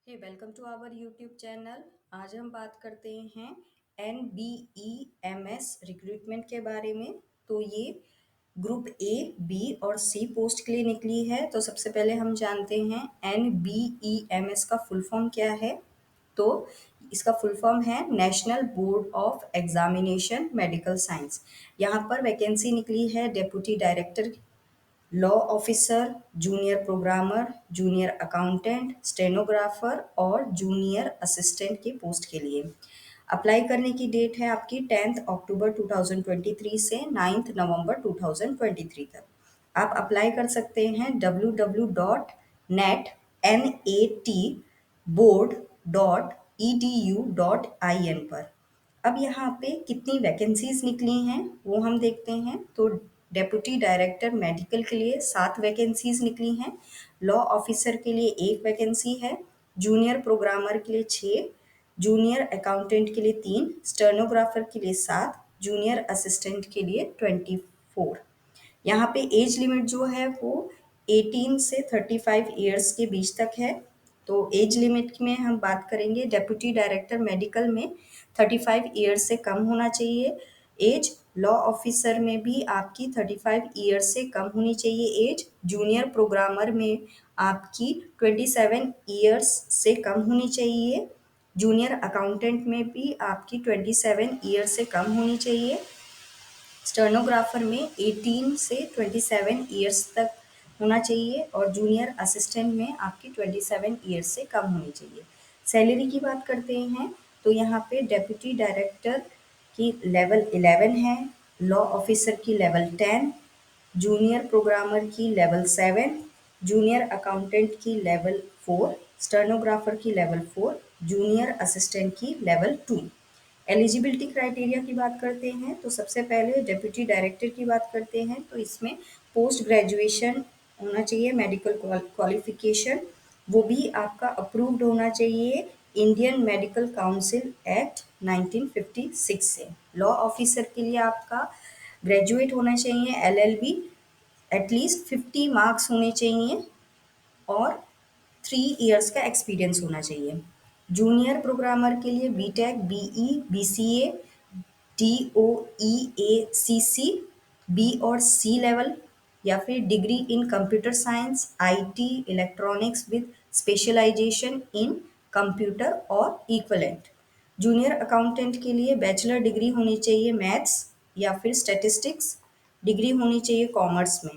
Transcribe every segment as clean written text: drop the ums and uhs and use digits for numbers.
Hey welcome to our YouTube channel. आज हम बात करते हैं NBEMS रिक्रूटमेंट के बारे में। तो ये ग्रुप ए, बी और सी पोस्ट के लिए निकली है। तो सबसे पहले हम जानते हैं NBEMS का फुल फॉर्म क्या है। तो इसका फुल फॉर्म है national board of examination medical science. यहाँ पर वैकेंसी निकली है deputy director, law officer, junior programmer, junior accountant, stenographer और जूनियर असिस्टेंट के पोस्ट के लिए। अप्लाई करने की डेट है आपकी 10 अक्टूबर 2023 से 9 नवंबर 2023 तक। आप अप्लाई कर सकते हैं www.netboard.edu.in पर। अब यहाँ पे कितनी वैकेंसीज निकली हैं वो हम देखते हैं। तो डेप्यूटी डायरेक्टर मेडिकल के लिए 7 वैकेंसीज निकली हैं, लॉ ऑफिसर के लिए 1 वैकेंसी है, जूनियर प्रोग्रामर के लिए 6, जूनियर अकाउंटेंट के लिए 3, स्टेनोग्राफर के लिए 7, जूनियर असिस्टेंट के लिए 24। यहाँ पे एज लिमिट जो है वो 18 से 35 ईयर्स के बीच तक है। तो एज लिमिट में हम बात करेंगे, डेप्यूटी डायरेक्टर मेडिकल में 35 ईयर्स से कम होना चाहिए एज। लॉ ऑफिसर में भी आपकी 35 ईयर्स से कम होनी चाहिए एज। जूनियर प्रोग्रामर में आपकी 27 ईयर्स से कम होनी चाहिए। जूनियर अकाउंटेंट में भी आपकी 27 ईयर्स से कम होनी चाहिए। स्टेनोग्राफर में 18 से 27 ईयर्स तक होना चाहिए और जूनियर असिस्टेंट में आपकी 27 ईयर्स से कम होनी चाहिए। सैलरी की बात करते हैं तो यहाँ पे डेप्यूटी डायरेक्टर की लेवल 11 है, लॉ ऑफिसर की लेवल 10, जूनियर प्रोग्रामर की लेवल 7, जूनियर अकाउंटेंट की लेवल 4, स्टेनोग्राफर की लेवल 4, जूनियर असिस्टेंट की लेवल 2। एलिजिबिलिटी क्राइटेरिया की बात करते हैं तो सबसे पहले डेप्यूटी डायरेक्टर की बात करते हैं तो इसमें पोस्ट ग्रेजुएशन होना चाहिए, मेडिकल क्वालिफिकेशन वो भी आपका अप्रूव्ड होना चाहिए इंडियन मेडिकल काउंसिल एक्ट 1956 से। लॉ ऑफिसर के लिए आपका ग्रेजुएट होना चाहिए LLB, एटलीस्ट 50 मार्क्स होने चाहिए और 3 इयर्स का एक्सपीरियंस होना चाहिए। जूनियर प्रोग्रामर के लिए BTech, BE, BCA, DOEACC, B और सी लेवल या फिर degree in computer science, IT, electronics with specialization in computer और इक्वलेंट। जूनियर अकाउंटेंट के लिए बैचलर डिग्री होनी चाहिए मैथ्स या फिर स्टैटिस्टिक्स, डिग्री होनी चाहिए कॉमर्स में।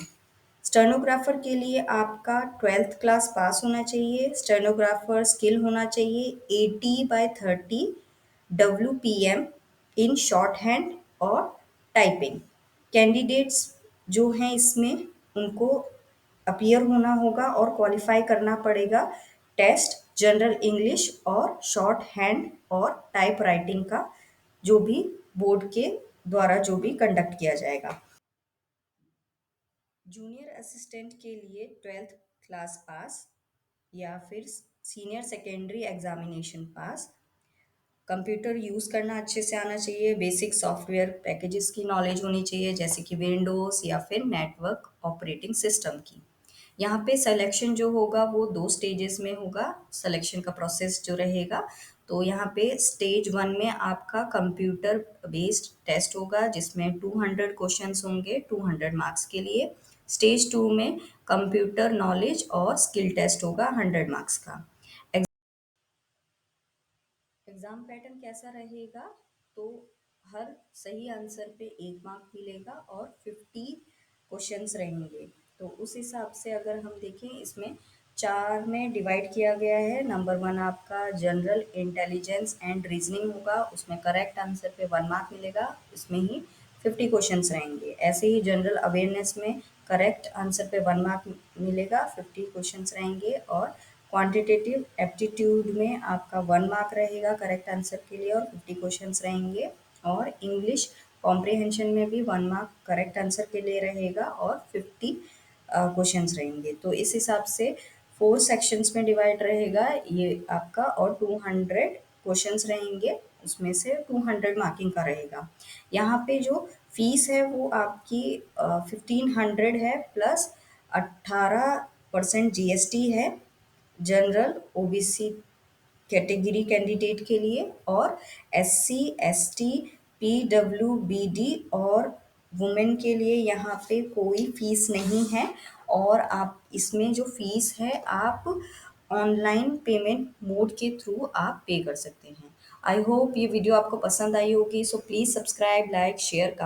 स्टेनोग्राफर के लिए आपका 12th क्लास पास होना चाहिए। स्टेनोग्राफर स्किल होना चाहिए 80/30 WPM इन शॉर्ट हैंड और टाइपिंग। कैंडिडेट्स जो हैं इसमें उनको अपीयर होना होगा और क्वालिफाई करना पड़ेगा टेस्ट, जनरल इंग्लिश और शॉर्ट हैंड और टाइप राइटिंग का, जो भी बोर्ड के द्वारा जो भी कंडक्ट किया जाएगा। जूनियर असिस्टेंट के लिए 12th क्लास पास या फिर सीनियर सेकेंडरी एग्जामिनेशन पास, कंप्यूटर यूज़ करना अच्छे से आना चाहिए, बेसिक सॉफ्टवेयर पैकेजेस की नॉलेज होनी चाहिए जैसे कि विंडोज़ या फिर नेटवर्क ऑपरेटिंग सिस्टम की। यहाँ पे सिलेक्शन जो होगा वो 2 स्टेजेस में होगा, सिलेक्शन का प्रोसेस जो रहेगा। तो यहाँ पे स्टेज 1 में आपका कंप्यूटर बेस्ड टेस्ट होगा जिसमें 200 क्वेश्चंस होंगे 200 मार्क्स के लिए। स्टेज 2 में कंप्यूटर नॉलेज और स्किल टेस्ट होगा 100 मार्क्स का। एग्ज़ाम पैटर्न कैसा रहेगा, तो हर सही आंसर पे 1 मार्क मिलेगा और 50 क्वेश्चंस रहेंगे। तो उस हिसाब से अगर हम देखें इसमें 4 में डिवाइड किया गया है। नंबर 1 आपका जनरल इंटेलिजेंस एंड रीजनिंग होगा, उसमें करेक्ट आंसर पे 1 मार्क मिलेगा, इसमें ही 50 क्वेश्चंस रहेंगे। ऐसे ही जनरल अवेयरनेस में करेक्ट आंसर पे 1 मार्क मिलेगा, 50 क्वेश्चंस रहेंगे। और क्वांटिटेटिव एप्टीट्यूड में आपका 1 मार्क रहेगा करेक्ट आंसर के लिए और 50 क्वेश्चंस रहेंगे। और इंग्लिश कॉम्प्रिहेंशन में भी 1 मार्क करेक्ट आंसर के लिए रहेगा और 50 क्वेश्चंस रहेंगे। तो इस हिसाब से 4 सेक्शंस में डिवाइड रहेगा ये आपका और 200 क्वेश्चंस रहेंगे, उसमें से 200 मार्किंग का रहेगा। यहाँ पे जो फीस है वो आपकी 1500 है प्लस 18% GST है। जनरल, OBC कैटेगरी कैंडिडेट के लिए, और एससी, एसटी, पीडब्ल्यूबीडी और वुमेन के लिए यहाँ पे कोई फीस नहीं है। और आप इसमें जो फीस है आप ऑनलाइन पेमेंट मोड के थ्रू आप पे कर सकते हैं। आई होप ये वीडियो आपको पसंद आई होगी। So please subscribe, like, share, comment.